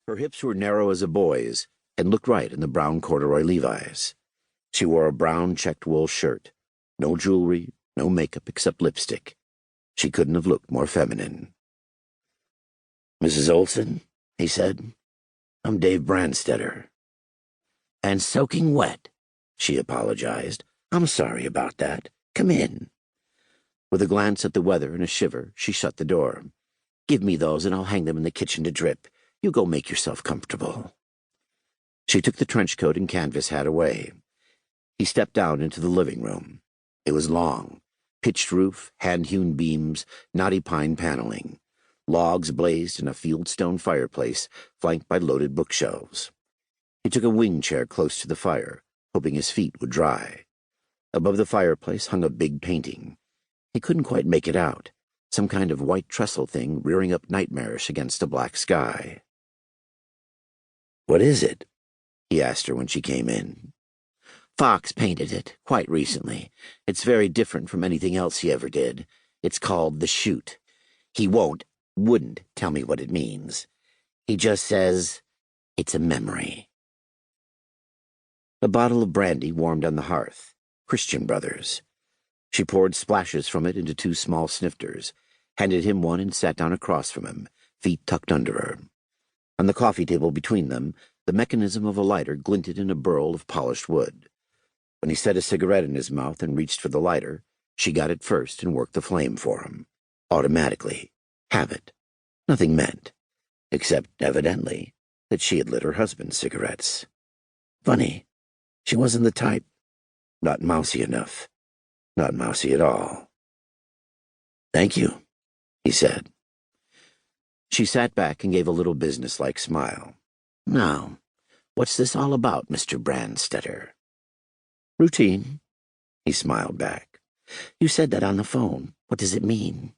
Her hips were narrow as a boy's and looked right in the brown corduroy Levi's. She wore a brown checked wool shirt. No jewelry, no makeup except lipstick. She couldn't have looked more feminine. "Mrs. Olson," he said, "I'm Dave Brandstetter." "And soaking wet," she apologized. "I'm sorry about that. Come in." With a glance at the weather and a shiver, she shut the door. "Give me those and I'll hang them in the kitchen to drip. You go make yourself comfortable." She took the trench coat and canvas hat away. He stepped down into the living room. It was long. Pitched roof, hand-hewn beams, knotty pine paneling. Logs blazed in a fieldstone fireplace, flanked by loaded bookshelves. He took a wing chair close to the fire, hoping his feet would dry. Above the fireplace hung a big painting. He couldn't quite make it out, some kind of white trestle thing rearing up nightmarish against a black sky. "What is it?" he asked her when she came in. "Fox painted it, quite recently. It's very different from anything else he ever did. It's called The Shoot. He wouldn't tell me what it means. He just says, it's a memory." A bottle of brandy warmed on the hearth. Christian Brothers. She poured splashes from it into 2 small snifters, handed him one and sat down across from him, feet tucked under her. On the coffee table between them, the mechanism of a lighter glinted in a burl of polished wood. When he set a cigarette in his mouth and reached for the lighter, she got it first and worked the flame for him. Automatically. Habit. Nothing meant. Except, evidently, that she had lit her husband's cigarettes. Funny. She wasn't the type. Not mousy enough. Not mousy at all. "Thank you," he said. She sat back and gave a little businesslike smile. "Now, what's this all about, Mr. Brandstetter?" "Routine," he smiled back. "You said that on the phone. What does it mean?"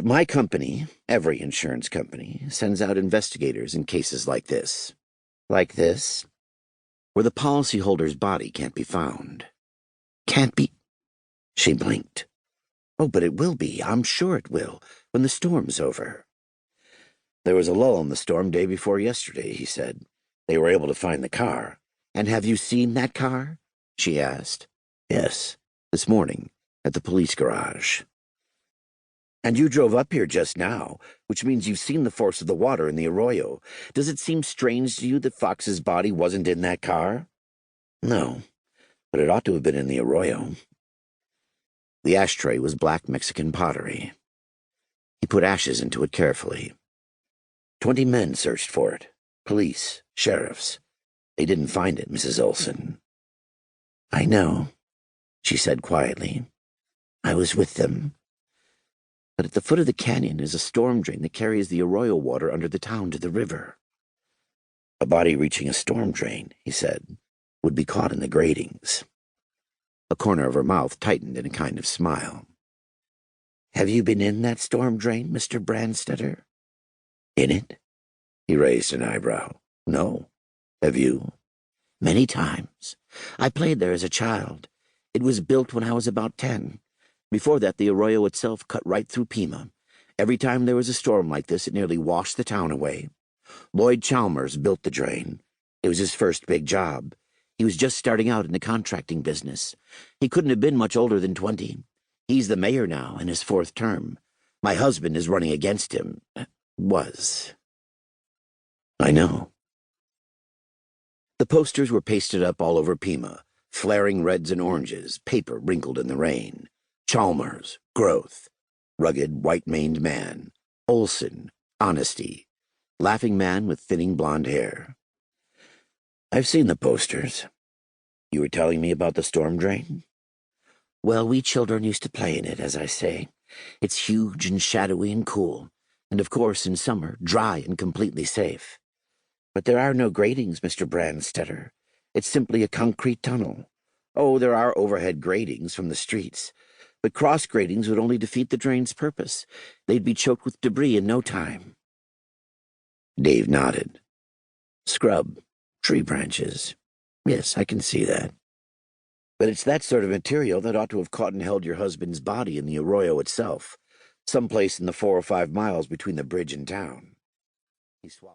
"My company, every insurance company, sends out investigators in cases like this." "Like this?" "Where the policyholder's body can't be found." "Can't be—" She blinked. "Oh, but it will be. I'm sure it will, when the storm's over." "There was a lull in the storm day before yesterday," he said. "They were able to find the car." "And have you seen that car?" she asked. "Yes, this morning, at the police garage." "And you drove up here just now, which means you've seen the force of the water in the arroyo. Does it seem strange to you that Fox's body wasn't in that car?" "No, but it ought to have been in the arroyo." The ashtray was black Mexican pottery. He put ashes into it carefully. 20 men searched for it. Police, sheriffs. They didn't find it, Mrs. Olson." "I know," she said quietly. "I was with them." "But at the foot of the canyon is a storm drain that carries the arroyo water under the town to the river." "A body reaching a storm drain," he said, "would be caught in the gratings." A corner of her mouth tightened in a kind of smile. "Have you been in that storm drain, Mr. Brandstetter?" "In it?" He raised an eyebrow. "No. Have you?" "Many times. I played there as a child. It was built when I was about 10. Before that, the arroyo itself cut right through Pima. Every time there was a storm like this, it nearly washed the town away. Lloyd Chalmers built the drain. It was his first big job. He was just starting out in the contracting business. He couldn't have been much older than 20. He's the mayor now, in his 4th term. My husband is running against him. Was. I know." The posters were pasted up all over Pima, flaring reds and oranges, paper wrinkled in the rain. Chalmers, growth. Rugged, white-maned man. Olson, honesty. Laughing man with thinning blonde hair. "I've seen the posters. You were telling me about the storm drain?" "Well, we children used to play in it, as I say. It's huge and shadowy and cool, and of course, in summer, dry and completely safe. But there are no gratings, Mr. Brandstetter. It's simply a concrete tunnel. Oh, there are overhead gratings from the streets, but cross gratings would only defeat the drain's purpose. They'd be choked with debris in no time." Dave nodded. "Scrub, tree branches. Yes, I can see that. But it's that sort of material that ought to have caught and held your husband's body in the arroyo itself, someplace in the 4 or 5 miles between the bridge and town." He swallowed.